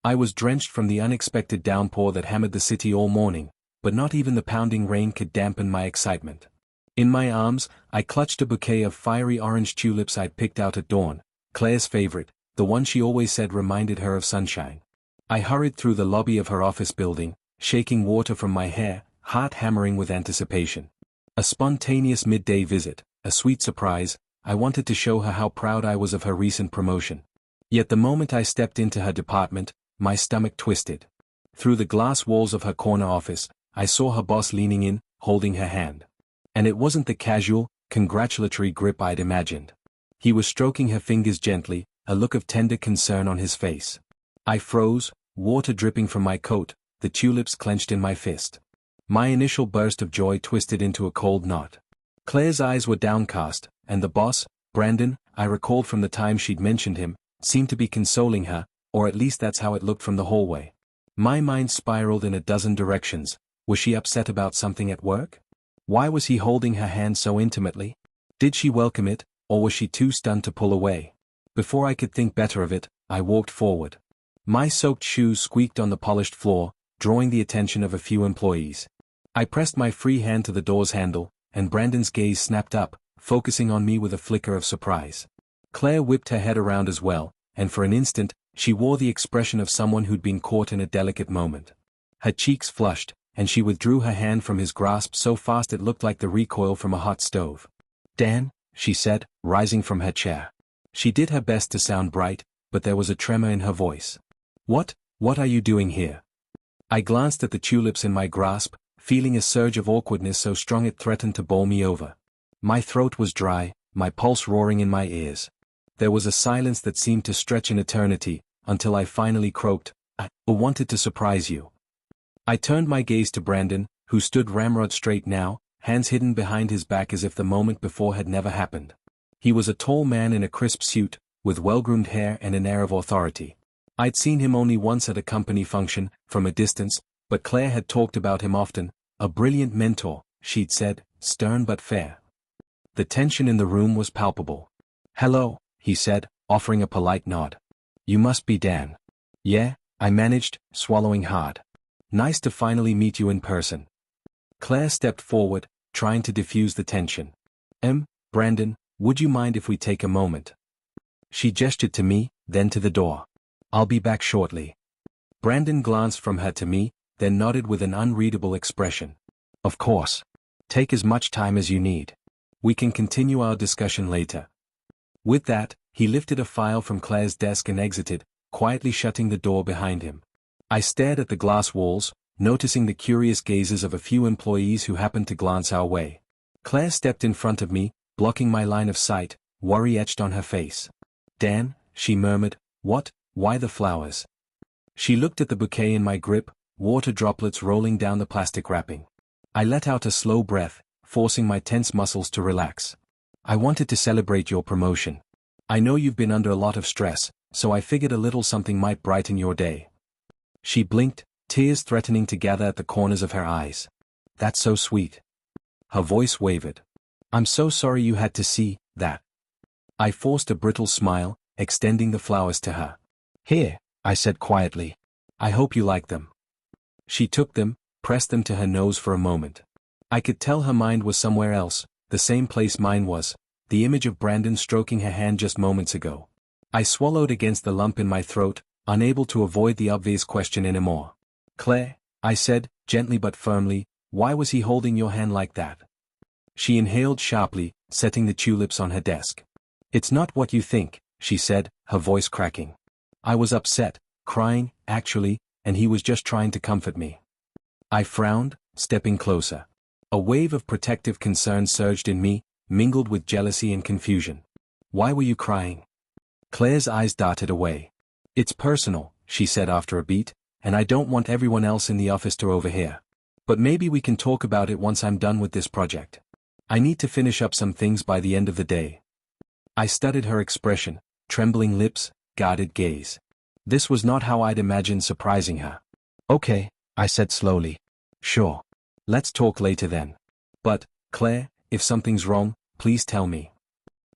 I was drenched from the unexpected downpour that hammered the city all morning, but not even the pounding rain could dampen my excitement. In my arms, I clutched a bouquet of fiery orange tulips I'd picked out at dawn, Claire's favorite, the one she always said reminded her of sunshine. I hurried through the lobby of her office building, shaking water from my hair, heart hammering with anticipation. A spontaneous midday visit, a sweet surprise. I wanted to show her how proud I was of her recent promotion. Yet the moment I stepped into her department, my stomach twisted. Through the glass walls of her corner office, I saw her boss leaning in, holding her hand. And it wasn't the casual, congratulatory grip I'd imagined. He was stroking her fingers gently, a look of tender concern on his face. I froze, water dripping from my coat, the tulips clenched in my fist. My initial burst of joy twisted into a cold knot. Claire's eyes were downcast, and the boss, Brandon, I recalled from the time she'd mentioned him, seemed to be consoling her, or at least that's how it looked from the hallway. My mind spiraled in a dozen directions. Was she upset about something at work? Why was he holding her hand so intimately? Did she welcome it, or was she too stunned to pull away? Before I could think better of it, I walked forward. My soaked shoes squeaked on the polished floor, drawing the attention of a few employees. I pressed my free hand to the door's handle, and Brandon's gaze snapped up, focusing on me with a flicker of surprise. Claire whipped her head around as well, and for an instant, she wore the expression of someone who'd been caught in a delicate moment. Her cheeks flushed, and she withdrew her hand from his grasp so fast it looked like the recoil from a hot stove. "Dan," she said, rising from her chair. She did her best to sound bright, but there was a tremor in her voice. What are you doing here?" I glanced at the tulips in my grasp, feeling a surge of awkwardness so strong it threatened to bowl me over. My throat was dry, my pulse roaring in my ears. There was a silence that seemed to stretch an eternity, until I finally croaked, "I wanted to surprise you." I turned my gaze to Brandon, who stood ramrod straight now, hands hidden behind his back as if the moment before had never happened. He was a tall man in a crisp suit, with well-groomed hair and an air of authority. I'd seen him only once at a company function, from a distance, but Claire had talked about him often. A brilliant mentor, she'd said, stern but fair. The tension in the room was palpable. "Hello," he said, offering a polite nod. "You must be Dan." "Yeah," I managed, swallowing hard. "Nice to finally meet you in person." Claire stepped forward, trying to diffuse the tension. Brandon, would you mind if we take a moment?" She gestured to me, then to the door. "I'll be back shortly." Brandon glanced from her to me, then nodded with an unreadable expression. "Of course. Take as much time as you need. We can continue our discussion later." With that, he lifted a file from Claire's desk and exited, quietly shutting the door behind him. I stared at the glass walls, noticing the curious gazes of a few employees who happened to glance our way. Claire stepped in front of me, blocking my line of sight, worry etched on her face. "Dan," she murmured, why the flowers?" She looked at the bouquet in my grip, water droplets rolling down the plastic wrapping. I let out a slow breath, forcing my tense muscles to relax. "I wanted to celebrate your promotion. I know you've been under a lot of stress, so I figured a little something might brighten your day." She blinked, tears threatening to gather at the corners of her eyes. "That's so sweet." Her voice wavered. "I'm so sorry you had to see that." I forced a brittle smile, extending the flowers to her. "Here," I said quietly. "I hope you like them." She took them, pressed them to her nose for a moment. I could tell her mind was somewhere else, the same place mine was, the image of Brandon stroking her hand just moments ago. I swallowed against the lump in my throat, unable to avoid the obvious question anymore. "Claire," I said, gently but firmly, "why was he holding your hand like that?" She inhaled sharply, setting the tulips on her desk. "It's not what you think," she said, her voice cracking. "I was upset, crying, actually, and he was just trying to comfort me." I frowned, stepping closer. A wave of protective concern surged in me, mingled with jealousy and confusion. "Why were you crying?" Claire's eyes darted away. "It's personal," she said after a beat, "and I don't want everyone else in the office to overhear. But maybe we can talk about it once I'm done with this project. I need to finish up some things by the end of the day." I studied her expression, trembling lips, guarded gaze. This was not how I'd imagined surprising her. "Okay," I said slowly. "Sure. Let's talk later then. But, Claire, if something's wrong, please tell me."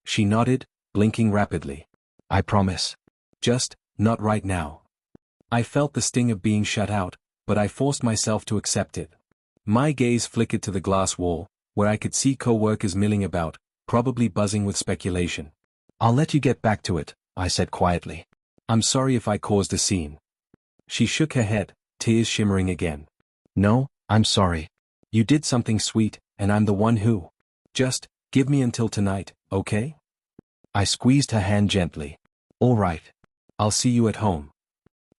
She nodded, blinking rapidly. "I promise. Just, not right now." I felt the sting of being shut out, but I forced myself to accept it. My gaze flickered to the glass wall, where I could see co-workers milling about, probably buzzing with speculation. "I'll let you get back to it," I said quietly. "I'm sorry if I caused a scene." She shook her head, tears shimmering again. "No, I'm sorry. You did something sweet, and I'm the one who. Just, give me until tonight, okay?" I squeezed her hand gently. "All right. I'll see you at home."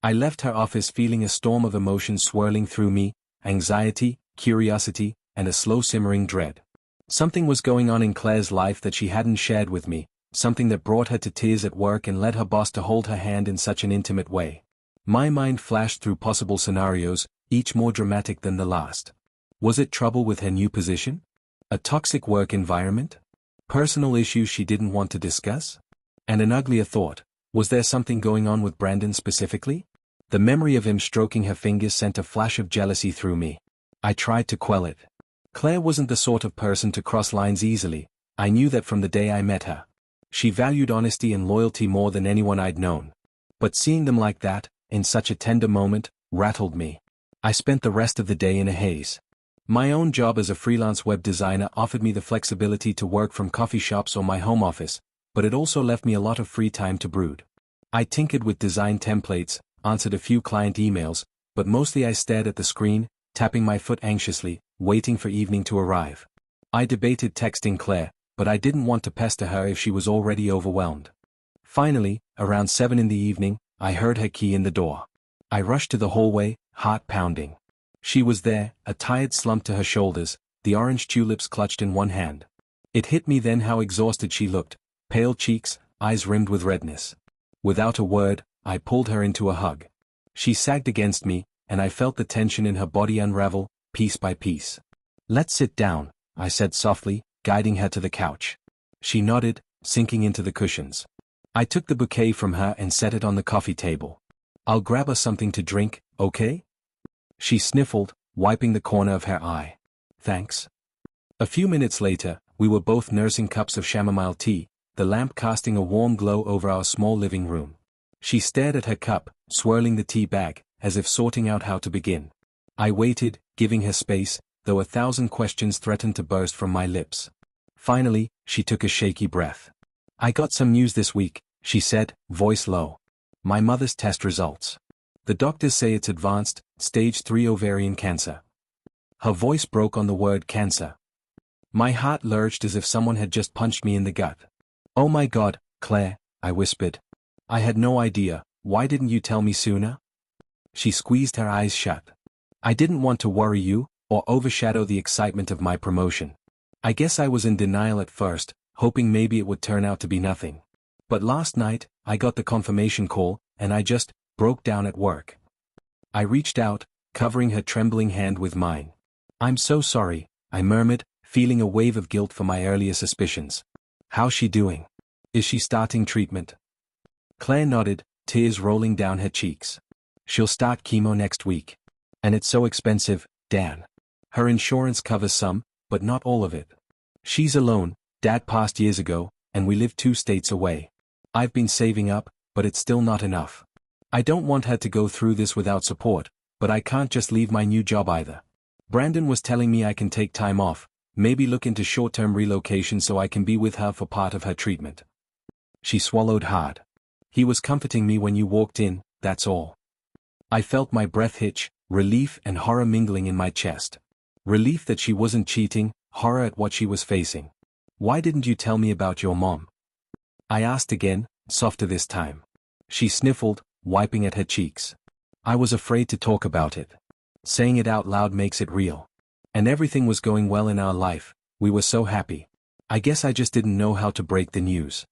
I left her office feeling a storm of emotions swirling through me, anxiety, curiosity, and a slow simmering dread. Something was going on in Claire's life that she hadn't shared with me, something that brought her to tears at work and led her boss to hold her hand in such an intimate way. My mind flashed through possible scenarios, each more dramatic than the last. Was it trouble with her new position? A toxic work environment? Personal issues she didn't want to discuss? And an uglier thought, was there something going on with Brandon specifically? The memory of him stroking her fingers sent a flash of jealousy through me. I tried to quell it. Claire wasn't the sort of person to cross lines easily. I knew that from the day I met her. She valued honesty and loyalty more than anyone I'd known. But seeing them like that, in such a tender moment, rattled me. I spent the rest of the day in a haze. My own job as a freelance web designer offered me the flexibility to work from coffee shops or my home office, but it also left me a lot of free time to brood. I tinkered with design templates, answered a few client emails, but mostly I stared at the screen, tapping my foot anxiously, waiting for evening to arrive. I debated texting Claire, but I didn't want to pester her if she was already overwhelmed. Finally, around 7 in the evening, I heard her key in the door. I rushed to the hallway, heart pounding. She was there, a tired slump to her shoulders, the orange tulips clutched in one hand. It hit me then how exhausted she looked, pale cheeks, eyes rimmed with redness. Without a word, I pulled her into a hug. She sagged against me, and I felt the tension in her body unravel, piece by piece. "Let's sit down," I said softly, guiding her to the couch. She nodded, sinking into the cushions. I took the bouquet from her and set it on the coffee table. "I'll grab us something to drink, okay?" She sniffled, wiping the corner of her eye. "Thanks." A few minutes later, we were both nursing cups of chamomile tea, the lamp casting a warm glow over our small living room. She stared at her cup, swirling the tea bag, as if sorting out how to begin. I waited, giving her space, though 1,000 questions threatened to burst from my lips. Finally, she took a shaky breath. "I got some news this week," she said, voice low. "My mother's test results. The doctors say it's advanced, stage 3 ovarian cancer." Her voice broke on the word cancer. My heart lurched as if someone had just punched me in the gut. "Oh my God, Claire," I whispered. "I had no idea. Why didn't you tell me sooner?" She squeezed her eyes shut. "I didn't want to worry you, or overshadow the excitement of my promotion. I guess I was in denial at first, hoping maybe it would turn out to be nothing. But last night, I got the confirmation call, and I just broke down at work." I reached out, covering her trembling hand with mine. "I'm so sorry," I murmured, feeling a wave of guilt for my earlier suspicions. "How's she doing? Is she starting treatment?" Claire nodded, tears rolling down her cheeks. "She'll start chemo next week. And it's so expensive, Dan. Her insurance covers some, but not all of it. She's alone, Dad passed years ago, and we live 2 states away. I've been saving up, but it's still not enough. I don't want her to go through this without support, but I can't just leave my new job either. Brandon was telling me I can take time off, maybe look into short-term relocation so I can be with her for part of her treatment." She swallowed hard. "He was comforting me when you walked in, that's all." I felt my breath hitch, relief and horror mingling in my chest. Relief that she wasn't cheating, horror at what she was facing. "Why didn't you tell me about your mom?" I asked again, softer this time. She sniffled, wiping at her cheeks. "I was afraid to talk about it. Saying it out loud makes it real. And everything was going well in our life, we were so happy. I guess I just didn't know how to break the news."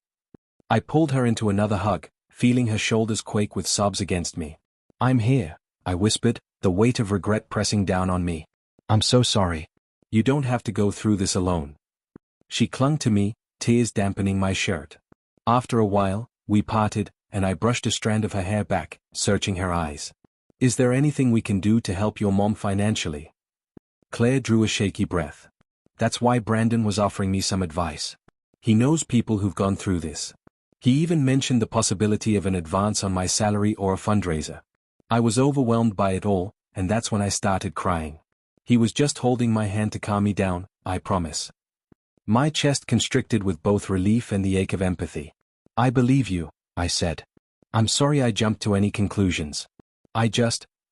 I pulled her into another hug, feeling her shoulders quake with sobs against me. "I'm here," I whispered, the weight of regret pressing down on me. "I'm so sorry. You don't have to go through this alone." She clung to me, tears dampening my shirt. After a while, we parted, and I brushed a strand of her hair back, searching her eyes. "Is there anything we can do to help your mom financially?" Claire drew a shaky breath. "That's why Brandon was offering me some advice. He knows people who've gone through this. He even mentioned the possibility of an advance on my salary or a fundraiser. I was overwhelmed by it all, and that's when I started crying. He was just holding my hand to calm me down, I promise. My chest constricted with both relief and the ache of empathy. I believe you, I said. I'm sorry I jumped to any conclusions.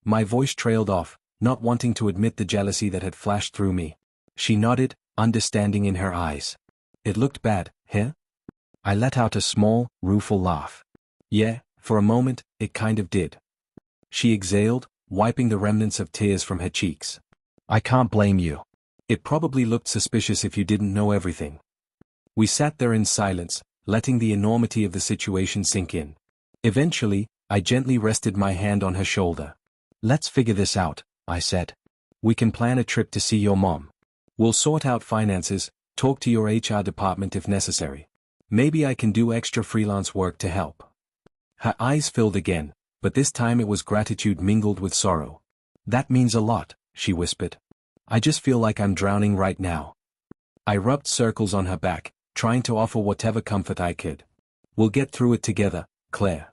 My voice trailed off, not wanting to admit the jealousy that had flashed through me. She nodded, understanding in her eyes. It looked bad, huh? I let out a small, rueful laugh. Yeah, for a moment, it kind of did. She exhaled, wiping the remnants of tears from her cheeks. I can't blame you. It probably looked suspicious if you didn't know everything. We sat there in silence, letting the enormity of the situation sink in. Eventually, I gently rested my hand on her shoulder. Let's figure this out, I said. We can plan a trip to see your mom. We'll sort out finances, talk to your HR department if necessary. Maybe I can do extra freelance work to help. Her eyes filled again, but this time it was gratitude mingled with sorrow. That means a lot, she whispered. I just feel like I'm drowning right now. I rubbed circles on her back, trying to offer whatever comfort I could. We'll get through it together, Claire.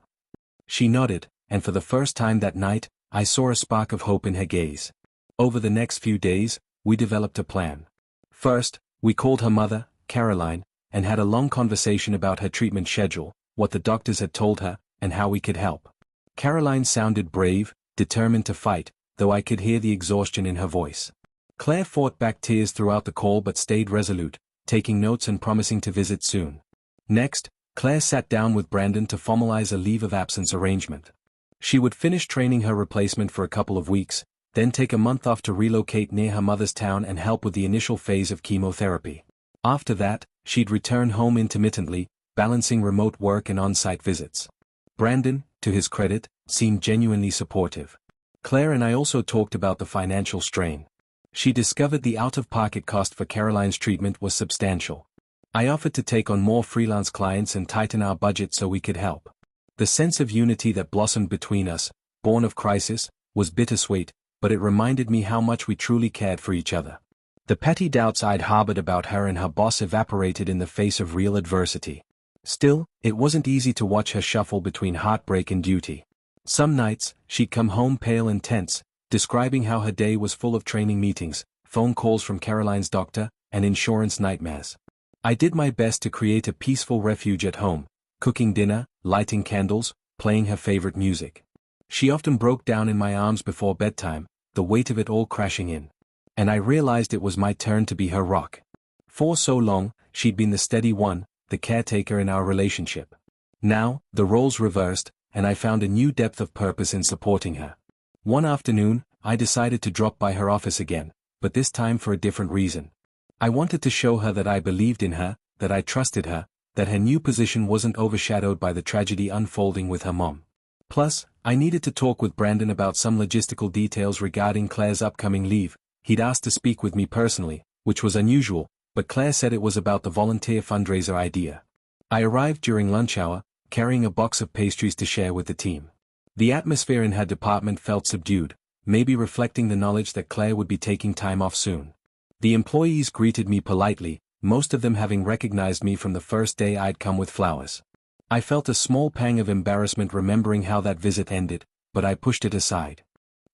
She nodded, and for the first time that night, I saw a spark of hope in her gaze. Over the next few days, we developed a plan. First, we called her mother, Caroline, and had a long conversation about her treatment schedule, what the doctors had told her, and how we could help. Caroline sounded brave, determined to fight, though I could hear the exhaustion in her voice. Claire fought back tears throughout the call but stayed resolute, taking notes and promising to visit soon. Next, Claire sat down with Brandon to formalize a leave of absence arrangement. She would finish training her replacement for a couple of weeks, then take a month off to relocate near her mother's town and help with the initial phase of chemotherapy. After that, she'd return home intermittently, balancing remote work and on-site visits. Brandon, to his credit, seemed genuinely supportive. Claire and I also talked about the financial strain. She discovered the out-of-pocket cost for Caroline's treatment was substantial. I offered to take on more freelance clients and tighten our budget so we could help. The sense of unity that blossomed between us, born of crisis, was bittersweet, but it reminded me how much we truly cared for each other. The petty doubts I'd harbored about her and her boss evaporated in the face of real adversity. Still, it wasn't easy to watch her shuffle between heartbreak and duty. Some nights, she'd come home pale and tense, describing how her day was full of training meetings, phone calls from Caroline's doctor, and insurance nightmares. I did my best to create a peaceful refuge at home, cooking dinner, lighting candles, playing her favorite music. She often broke down in my arms before bedtime, the weight of it all crashing in. And I realized it was my turn to be her rock. For so long, she'd been the steady one, the caretaker in our relationship. Now, the roles reversed, and I found a new depth of purpose in supporting her. One afternoon, I decided to drop by her office again, but this time for a different reason. I wanted to show her that I believed in her, that I trusted her, that her new position wasn't overshadowed by the tragedy unfolding with her mom. Plus, I needed to talk with Brandon about some logistical details regarding Claire's upcoming leave. He'd asked to speak with me personally, which was unusual, but Claire said it was about the volunteer fundraiser idea. I arrived during lunch hour, carrying a box of pastries to share with the team. The atmosphere in her department felt subdued, maybe reflecting the knowledge that Claire would be taking time off soon. The employees greeted me politely, most of them having recognized me from the first day I'd come with flowers. I felt a small pang of embarrassment remembering how that visit ended, but I pushed it aside.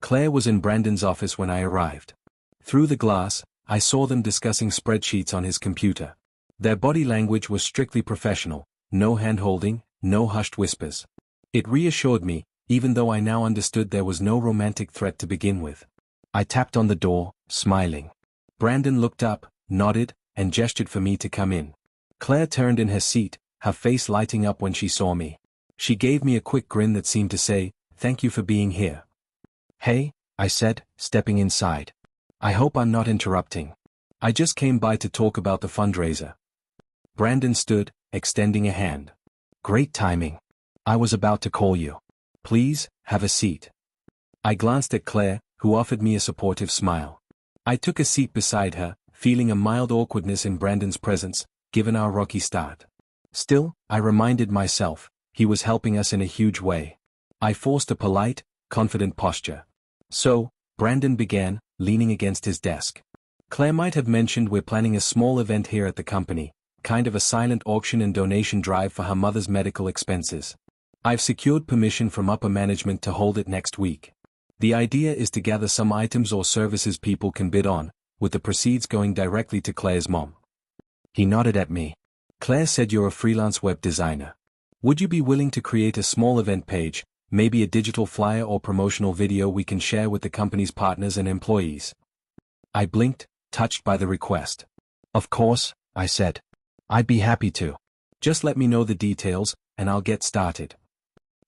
Claire was in Brandon's office when I arrived. Through the glass, I saw them discussing spreadsheets on his computer. Their body language was strictly professional, no hand-holding, no hushed whispers. It reassured me, even though I now understood there was no romantic threat to begin with. I tapped on the door, smiling. Brandon looked up, nodded, and gestured for me to come in. Claire turned in her seat, her face lighting up when she saw me. She gave me a quick grin that seemed to say, "Thank you for being here." "Hey," I said, stepping inside. "I hope I'm not interrupting. I just came by to talk about the fundraiser." Brandon stood, extending a hand. "Great timing. I was about to call you. Please, have a seat." I glanced at Claire, who offered me a supportive smile. I took a seat beside her, feeling a mild awkwardness in Brandon's presence, given our rocky start. Still, I reminded myself, he was helping us in a huge way. I forced a polite, confident posture. "So," Brandon began, leaning against his desk. "Claire might have mentioned we're planning a small event here at the company, kind of a silent auction and donation drive for her mother's medical expenses." I've secured permission from upper management to hold it next week. The idea is to gather some items or services people can bid on, with the proceeds going directly to Claire's mom. He nodded at me. Claire said you're a freelance web designer. Would you be willing to create a small event page, maybe a digital flyer or promotional video we can share with the company's partners and employees? I blinked, touched by the request. Of course, I said. I'd be happy to. Just let me know the details, and I'll get started.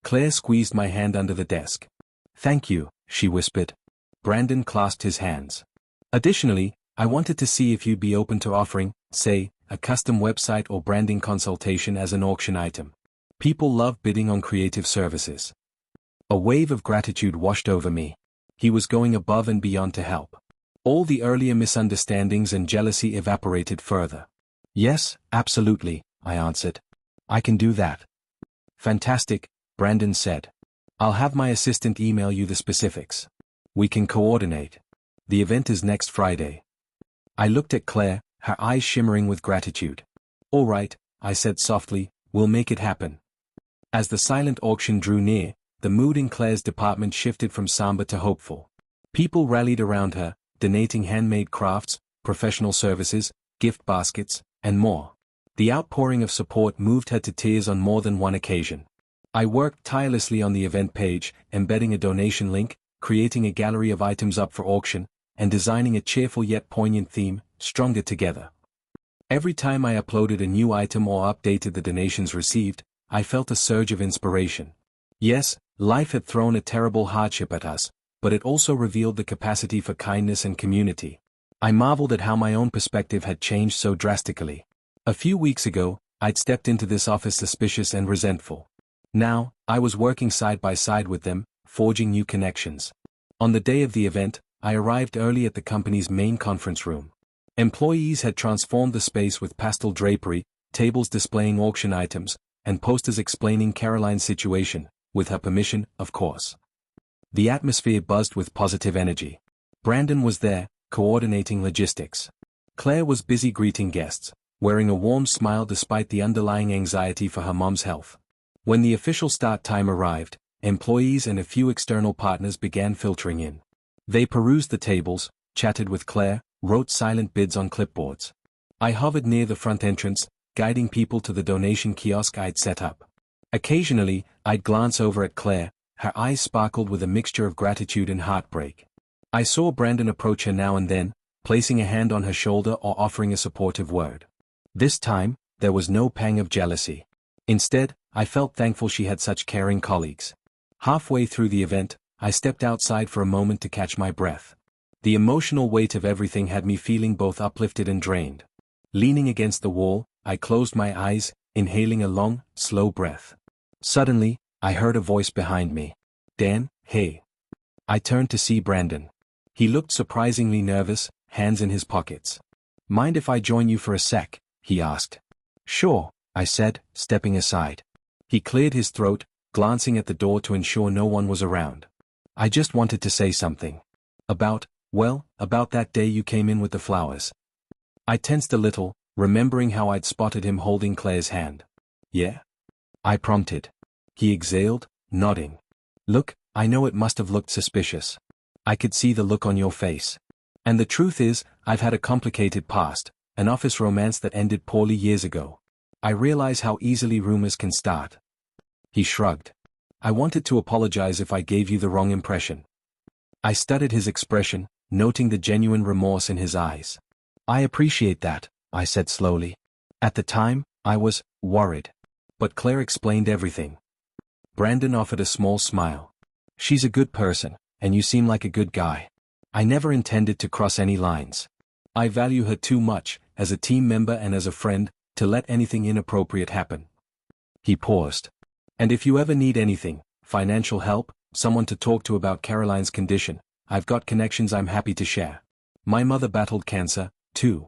Claire squeezed my hand under the desk. Thank you, she whispered. Brandon clasped his hands. Additionally, I wanted to see if you'd be open to offering, say, a custom website or branding consultation as an auction item. People love bidding on creative services. A wave of gratitude washed over me. He was going above and beyond to help. All the earlier misunderstandings and jealousy evaporated further. Yes, absolutely, I answered. I can do that. Fantastic, Brandon said. I'll have my assistant email you the specifics. We can coordinate. The event is next Friday. I looked at Claire, her eyes shimmering with gratitude. All right, I said softly, we'll make it happen. As the silent auction drew near, the mood in Claire's department shifted from somber to hopeful. People rallied around her, donating handmade crafts, professional services, gift baskets, and more. The outpouring of support moved her to tears on more than one occasion. I worked tirelessly on the event page, embedding a donation link, creating a gallery of items up for auction, and designing a cheerful yet poignant theme, Stronger Together. Every time I uploaded a new item or updated the donations received, I felt a surge of inspiration. Yes, life had thrown a terrible hardship at us, but it also revealed the capacity for kindness and community. I marveled at how my own perspective had changed so drastically. A few weeks ago, I'd stepped into this office suspicious and resentful. Now, I was working side by side with them, forging new connections. On the day of the event, I arrived early at the company's main conference room. Employees had transformed the space with pastel drapery, tables displaying auction items, and posters explaining Caroline's situation, with her permission, of course. The atmosphere buzzed with positive energy. Brandon was there, coordinating logistics. Claire was busy greeting guests, wearing a warm smile despite the underlying anxiety for her mom's health. When the official start time arrived, employees and a few external partners began filtering in. They perused the tables, chatted with Claire, wrote silent bids on clipboards. I hovered near the front entrance, guiding people to the donation kiosk I'd set up. Occasionally, I'd glance over at Claire, her eyes sparkled with a mixture of gratitude and heartbreak. I saw Brandon approach her now and then, placing a hand on her shoulder or offering a supportive word. This time, there was no pang of jealousy. Instead, I felt thankful she had such caring colleagues. Halfway through the event, I stepped outside for a moment to catch my breath. The emotional weight of everything had me feeling both uplifted and drained. Leaning against the wall, I closed my eyes, inhaling a long, slow breath. Suddenly, I heard a voice behind me. Dan, hey. I turned to see Brandon. He looked surprisingly nervous, hands in his pockets. Mind if I join you for a sec? He asked. Sure, I said, stepping aside. He cleared his throat, glancing at the door to ensure no one was around. I just wanted to say something. About that day you came in with the flowers. I tensed a little, remembering how I'd spotted him holding Claire's hand. Yeah? I prompted. He exhaled, nodding. Look, I know it must have looked suspicious. I could see the look on your face. And the truth is, I've had a complicated past, an office romance that ended poorly years ago. I realize how easily rumors can start. He shrugged. I wanted to apologize if I gave you the wrong impression. I studied his expression, noting the genuine remorse in his eyes. I appreciate that, I said slowly. At the time, I was worried. But Claire explained everything. Brandon offered a small smile. She's a good person, and you seem like a good guy. I never intended to cross any lines. I value her too much, as a team member and as a friend, to let anything inappropriate happen. He paused. And if you ever need anything, financial help, someone to talk to about Caroline's condition, I've got connections I'm happy to share. My mother battled cancer, too.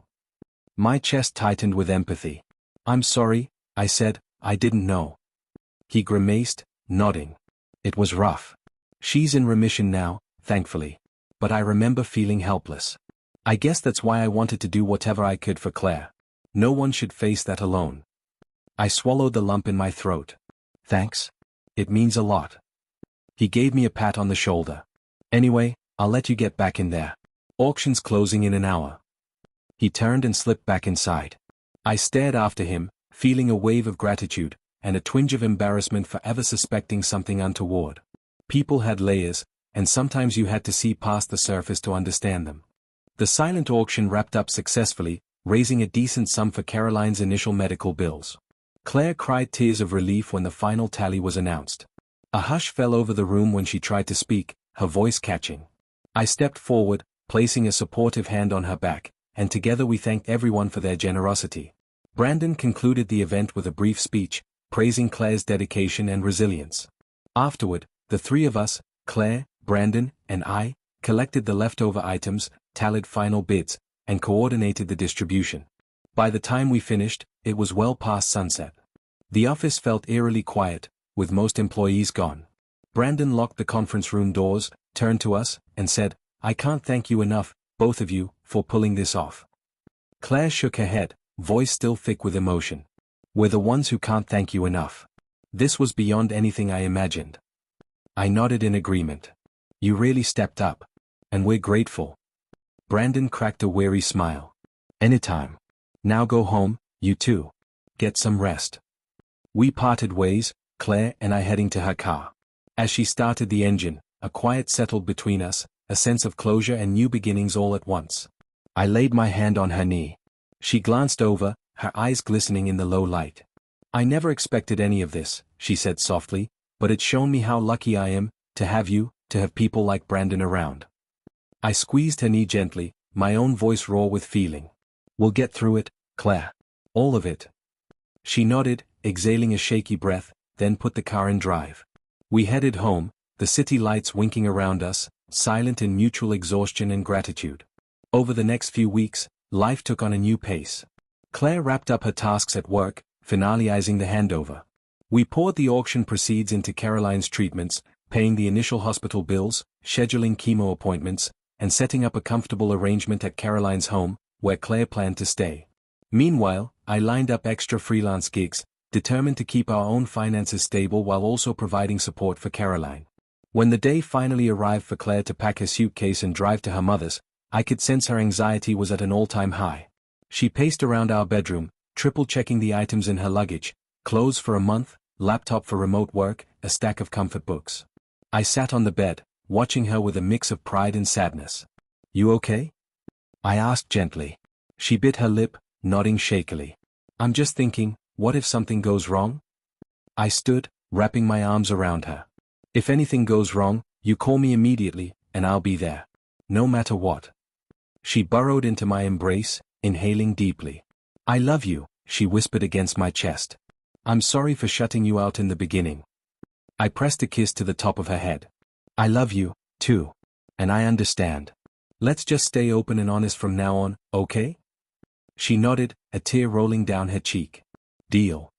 My chest tightened with empathy. I'm sorry, I said, I didn't know. He grimaced, nodding. It was rough. She's in remission now, thankfully. But I remember feeling helpless. I guess that's why I wanted to do whatever I could for Claire. No one should face that alone. I swallowed the lump in my throat. Thanks. It means a lot. He gave me a pat on the shoulder. Anyway, I'll let you get back in there. Auction's closing in an hour. He turned and slipped back inside. I stared after him, feeling a wave of gratitude, and a twinge of embarrassment for ever suspecting something untoward. People had layers, and sometimes you had to see past the surface to understand them. The silent auction wrapped up successfully, raising a decent sum for Caroline's initial medical bills. Claire cried tears of relief when the final tally was announced. A hush fell over the room when she tried to speak, her voice catching. I stepped forward, placing a supportive hand on her back, and together we thanked everyone for their generosity. Brandon concluded the event with a brief speech, praising Claire's dedication and resilience. Afterward, the three of us, Claire, Brandon, and I, collected the leftover items, tallied final bids, and coordinated the distribution. By the time we finished, it was well past sunset. The office felt eerily quiet, with most employees gone. Brandon locked the conference room doors, turned to us, and said, "I can't thank you enough, both of you, for pulling this off." Claire shook her head, voice still thick with emotion. "We're the ones who can't thank you enough. This was beyond anything I imagined." I nodded in agreement. "You really stepped up. And we're grateful." Brandon cracked a weary smile. "Anytime. Now go home, you two. Get some rest." We parted ways, Claire and I heading to her car. As she started the engine, a quiet settled between us, a sense of closure and new beginnings all at once. I laid my hand on her knee. She glanced over, her eyes glistening in the low light. "I never expected any of this," she said softly, "but it's shown me how lucky I am, to have you, to have people like Brandon around." I squeezed her knee gently, my own voice raw with feeling. "We'll get through it, Claire. All of it." She nodded, exhaling a shaky breath, then put the car in drive. We headed home, the city lights winking around us, silent in mutual exhaustion and gratitude. Over the next few weeks, life took on a new pace. Claire wrapped up her tasks at work, finalizing the handover. We poured the auction proceeds into Caroline's treatments, paying the initial hospital bills, scheduling chemo appointments, and setting up a comfortable arrangement at Caroline's home, where Claire planned to stay. Meanwhile, I lined up extra freelance gigs, determined to keep our own finances stable while also providing support for Caroline. When the day finally arrived for Claire to pack her suitcase and drive to her mother's, I could sense her anxiety was at an all-time high. She paced around our bedroom, triple-checking the items in her luggage, clothes for a month, laptop for remote work, a stack of comfort books. I sat on the bed, watching her with a mix of pride and sadness. "You okay?" I asked gently. She bit her lip, nodding shakily. "I'm just thinking, what if something goes wrong?" I stood, wrapping my arms around her. "If anything goes wrong, you call me immediately, and I'll be there. No matter what." She burrowed into my embrace, inhaling deeply. "I love you," she whispered against my chest. "I'm sorry for shutting you out in the beginning." I pressed a kiss to the top of her head. "I love you, too. And I understand. Let's just stay open and honest from now on, okay?" She nodded, a tear rolling down her cheek. "Deal."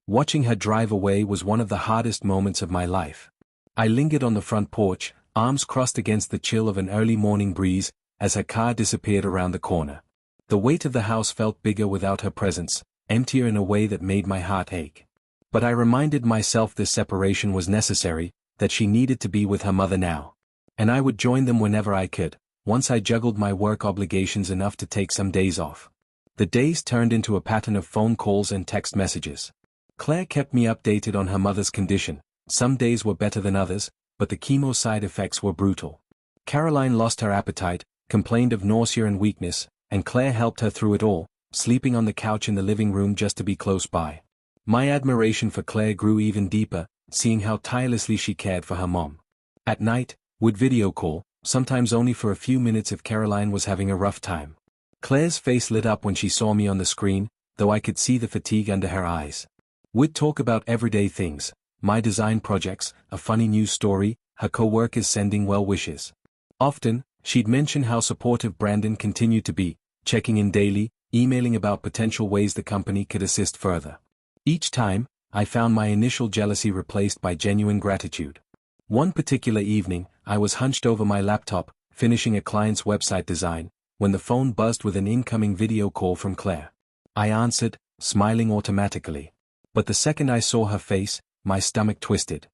Watching her drive away was one of the hardest moments of my life. I lingered on the front porch, arms crossed against the chill of an early morning breeze, as her car disappeared around the corner. The weight of the house felt bigger without her presence, emptier in a way that made my heart ache. But I reminded myself this separation was necessary, that she needed to be with her mother now. And I would join them whenever I could, once I juggled my work obligations enough to take some days off. The days turned into a pattern of phone calls and text messages. Claire kept me updated on her mother's condition. Some days were better than others, but the chemo side effects were brutal. Caroline lost her appetite, complained of nausea and weakness, and Claire helped her through it all, sleeping on the couch in the living room just to be close by. My admiration for Claire grew even deeper, seeing how tirelessly she cared for her mom. At night, we'd video call, sometimes only for a few minutes if Caroline was having a rough time. Claire's face lit up when she saw me on the screen, though I could see the fatigue under her eyes. We'd talk about everyday things, my design projects, a funny news story, her co-workers sending well wishes. Often, she'd mention how supportive Brandon continued to be, checking in daily, emailing about potential ways the company could assist further. Each time, I found my initial jealousy replaced by genuine gratitude. One particular evening, I was hunched over my laptop, finishing a client's website design, when the phone buzzed with an incoming video call from Claire. I answered, smiling automatically. But the second I saw her face, my stomach twisted.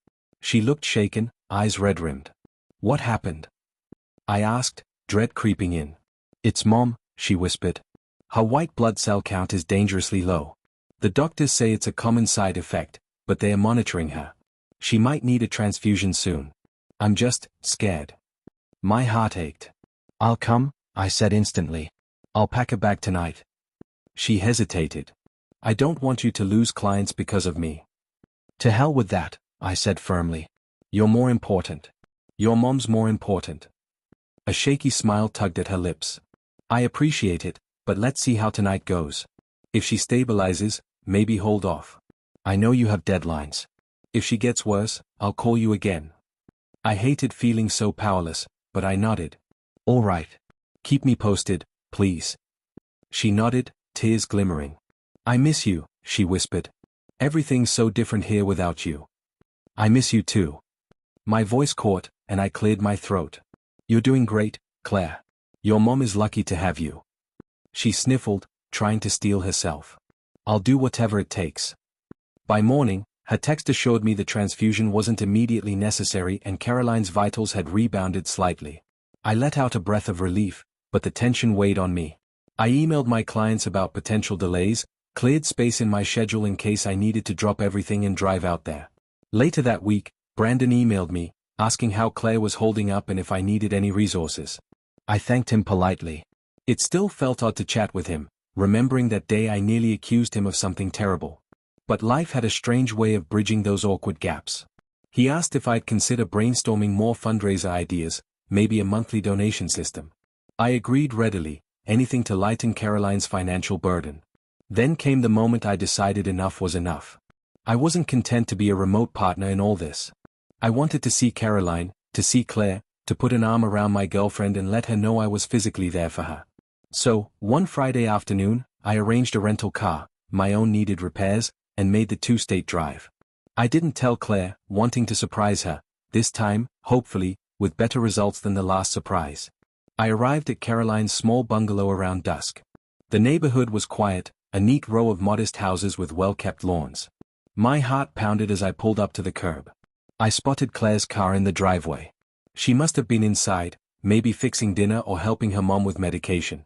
She looked shaken, eyes red-rimmed. What happened? I asked, dread creeping in. It's Mom, she whispered. Her white blood cell count is dangerously low. The doctors say it's a common side effect, but they are monitoring her. She might need a transfusion soon. I'm just scared. My heart ached. I'll come, I said instantly. I'll pack a bag tonight. She hesitated. I don't want you to lose clients because of me. To hell with that, I said firmly. You're more important. Your mom's more important. A shaky smile tugged at her lips. I appreciate it, but let's see how tonight goes. If she stabilizes, maybe hold off. I know you have deadlines. If she gets worse, I'll call you again. I hated feeling so powerless, but I nodded. All right. Keep me posted, please. She nodded, tears glimmering. I miss you, she whispered. Everything's so different here without you. I miss you too. My voice caught, and I cleared my throat. You're doing great, Claire. Your mom is lucky to have you. She sniffled, trying to steel herself. I'll do whatever it takes. By morning, her text assured me the transfusion wasn't immediately necessary and Caroline's vitals had rebounded slightly. I let out a breath of relief, but the tension weighed on me. I emailed my clients about potential delays, cleared space in my schedule in case I needed to drop everything and drive out there. Later that week, Brandon emailed me, asking how Claire was holding up and if I needed any resources. I thanked him politely. It still felt odd to chat with him, remembering that day I nearly accused him of something terrible. But life had a strange way of bridging those awkward gaps. He asked if I'd consider brainstorming more fundraiser ideas, maybe a monthly donation system. I agreed readily, anything to lighten Caroline's financial burden. Then came the moment I decided enough was enough. I wasn't content to be a remote partner in all this. I wanted to see Caroline, to see Claire, to put an arm around my girlfriend and let her know I was physically there for her. So, one Friday afternoon, I arranged a rental car, my own needed repairs, and made the two-state drive. I didn't tell Claire, wanting to surprise her, this time, hopefully, with better results than the last surprise. I arrived at Caroline's small bungalow around dusk. The neighborhood was quiet, a neat row of modest houses with well-kept lawns. My heart pounded as I pulled up to the curb. I spotted Claire's car in the driveway. She must have been inside, maybe fixing dinner or helping her mom with medication.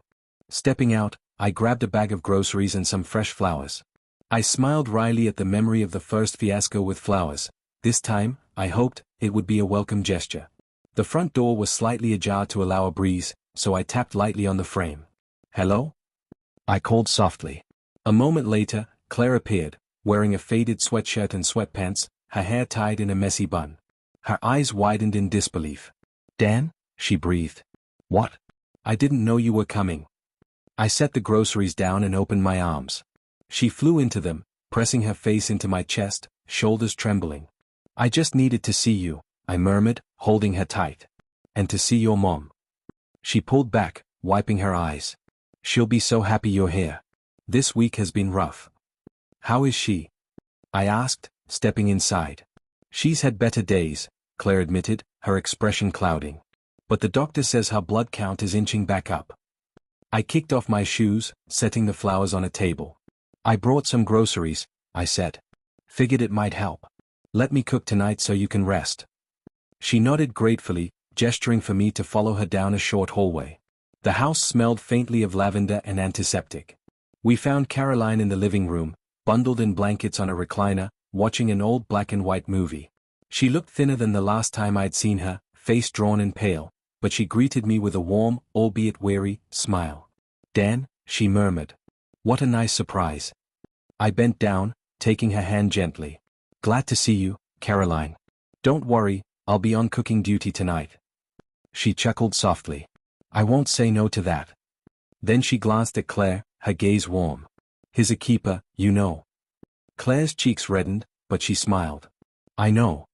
Stepping out, I grabbed a bag of groceries and some fresh flowers. I smiled wryly at the memory of the first fiasco with flowers. This time, I hoped, it would be a welcome gesture. The front door was slightly ajar to allow a breeze, so I tapped lightly on the frame. Hello? I called softly. A moment later, Claire appeared, wearing a faded sweatshirt and sweatpants, her hair tied in a messy bun. Her eyes widened in disbelief. Dan? She breathed. What? I didn't know you were coming. I set the groceries down and opened my arms. She flew into them, pressing her face into my chest, shoulders trembling. I just needed to see you, I murmured, holding her tight. And to see your mom. She pulled back, wiping her eyes. She'll be so happy you're here. This week has been rough. How is she? I asked, stepping inside. She's had better days, Claire admitted, her expression clouding. But the doctor says her blood count is inching back up. I kicked off my shoes, setting the flowers on a table. I brought some groceries, I said. Figured it might help. Let me cook tonight so you can rest. She nodded gratefully, gesturing for me to follow her down a short hallway. The house smelled faintly of lavender and antiseptic. We found Caroline in the living room, bundled in blankets on a recliner, watching an old black and white movie. She looked thinner than the last time I'd seen her, face drawn and pale, but she greeted me with a warm, albeit weary, smile. Dan, she murmured. What a nice surprise. I bent down, taking her hand gently. Glad to see you, Caroline. Don't worry, I'll be on cooking duty tonight. She chuckled softly. I won't say no to that. Then she glanced at Claire, her gaze warm. He's a keeper, you know. Claire's cheeks reddened, but she smiled. I know.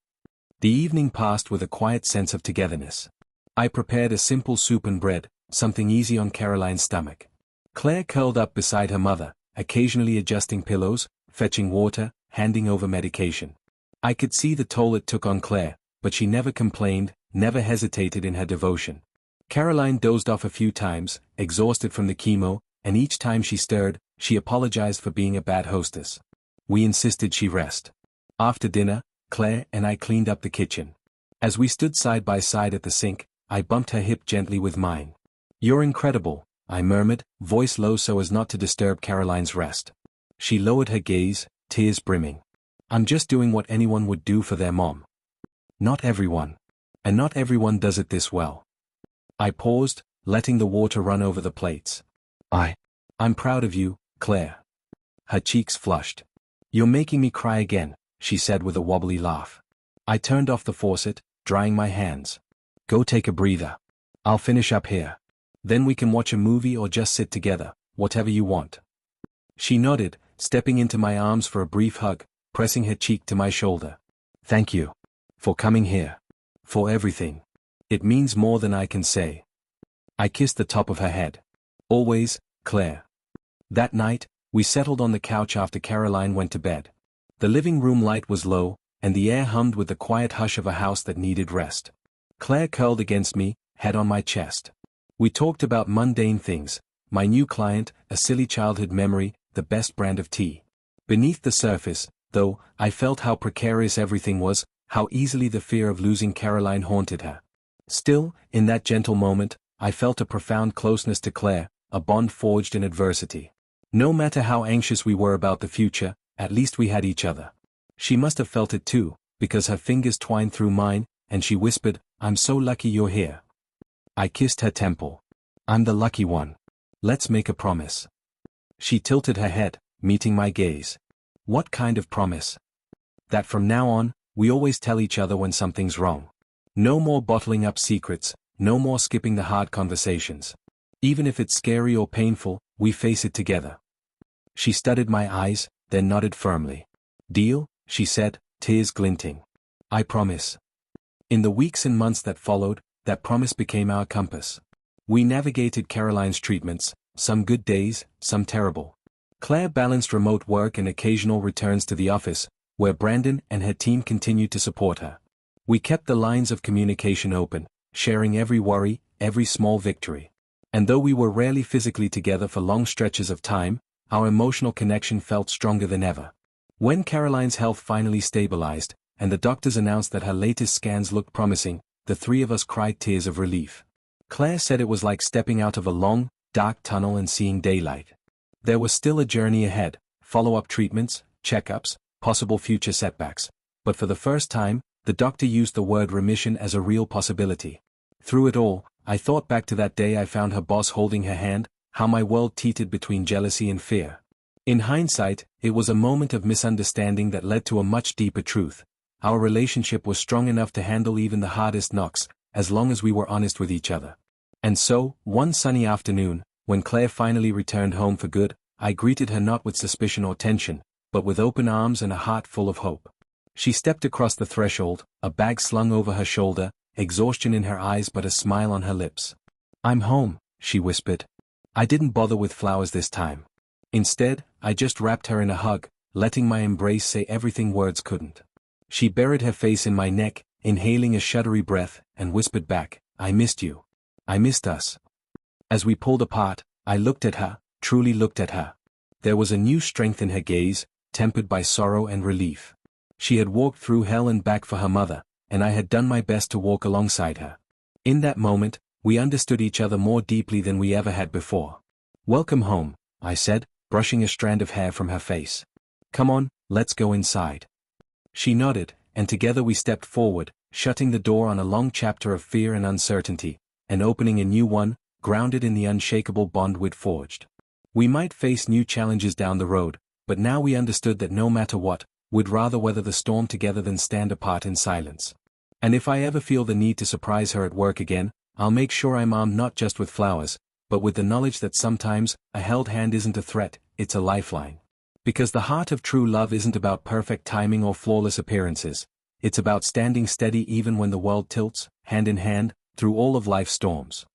The evening passed with a quiet sense of togetherness. I prepared a simple soup and bread, something easy on Caroline's stomach. Claire curled up beside her mother, occasionally adjusting pillows, fetching water, handing over medication. I could see the toll it took on Claire, but she never complained, never hesitated in her devotion. Caroline dozed off a few times, exhausted from the chemo, and each time she stirred, she apologized for being a bad hostess. We insisted she rest. After dinner, Claire and I cleaned up the kitchen. As we stood side by side at the sink, I bumped her hip gently with mine. "You're incredible," I murmured, voice low so as not to disturb Caroline's rest. She lowered her gaze, tears brimming. "I'm just doing what anyone would do for their mom." "Not everyone. And not everyone does it this well." I paused, letting the water run over the plates. I'm proud of you, Claire." Her cheeks flushed. "You're making me cry again," she said with a wobbly laugh. I turned off the faucet, drying my hands. "Go take a breather. I'll finish up here. Then we can watch a movie or just sit together, whatever you want." She nodded, stepping into my arms for a brief hug, pressing her cheek to my shoulder. "Thank you. For coming here. For everything. It means more than I can say." I kissed the top of her head. "Always, Claire." That night, we settled on the couch after Caroline went to bed. The living room light was low, and the air hummed with the quiet hush of a house that needed rest. Claire curled against me, head on my chest. We talked about mundane things, my new client, a silly childhood memory, the best brand of tea. Beneath the surface, though, I felt how precarious everything was, how easily the fear of losing Caroline haunted her. Still, in that gentle moment, I felt a profound closeness to Claire, a bond forged in adversity. No matter how anxious we were about the future, at least we had each other. She must have felt it too, because her fingers twined through mine, and she whispered, "I'm so lucky you're here." I kissed her temple. "I'm the lucky one. Let's make a promise." She tilted her head, meeting my gaze. "What kind of promise?" "That from now on, we always tell each other when something's wrong. No more bottling up secrets, no more skipping the hard conversations. Even if it's scary or painful, we face it together." She studied my eyes, then nodded firmly. "Deal?" she said, tears glinting. "I promise." In the weeks and months that followed, that promise became our compass. We navigated Caroline's treatments, some good days, some terrible. Claire balanced remote work and occasional returns to the office, where Brandon and her team continued to support her. We kept the lines of communication open, sharing every worry, every small victory. And though we were rarely physically together for long stretches of time, our emotional connection felt stronger than ever. When Caroline's health finally stabilized, and the doctors announced that her latest scans looked promising, the three of us cried tears of relief. Claire said it was like stepping out of a long, dark tunnel and seeing daylight. There was still a journey ahead, follow-up treatments, checkups, possible future setbacks. But for the first time, the doctor used the word remission as a real possibility. Through it all, I thought back to that day I found her boss holding her hand, how my world teetered between jealousy and fear. In hindsight, it was a moment of misunderstanding that led to a much deeper truth. Our relationship was strong enough to handle even the hardest knocks, as long as we were honest with each other. And so, one sunny afternoon, when Claire finally returned home for good, I greeted her not with suspicion or tension, but with open arms and a heart full of hope. She stepped across the threshold, a bag slung over her shoulder, exhaustion in her eyes but a smile on her lips. "I'm home," she whispered. I didn't bother with flowers this time. Instead, I just wrapped her in a hug, letting my embrace say everything words couldn't. She buried her face in my neck, inhaling a shuddery breath, and whispered back, "I missed you. I missed us." As we pulled apart, I looked at her, truly looked at her. There was a new strength in her gaze, tempered by sorrow and relief. She had walked through hell and back for her mother, and I had done my best to walk alongside her. In that moment, we understood each other more deeply than we ever had before. "Welcome home," I said, brushing a strand of hair from her face. "Come on, let's go inside." She nodded, and together we stepped forward, shutting the door on a long chapter of fear and uncertainty, and opening a new one, grounded in the unshakable bond we'd forged. We might face new challenges down the road, but now we understood that no matter what, we'd rather weather the storm together than stand apart in silence. And if I ever feel the need to surprise her at work again, I'll make sure I'm armed not just with flowers, but with the knowledge that sometimes, a held hand isn't a threat, it's a lifeline. Because the heart of true love isn't about perfect timing or flawless appearances. It's about standing steady even when the world tilts, hand in hand, through all of life's storms.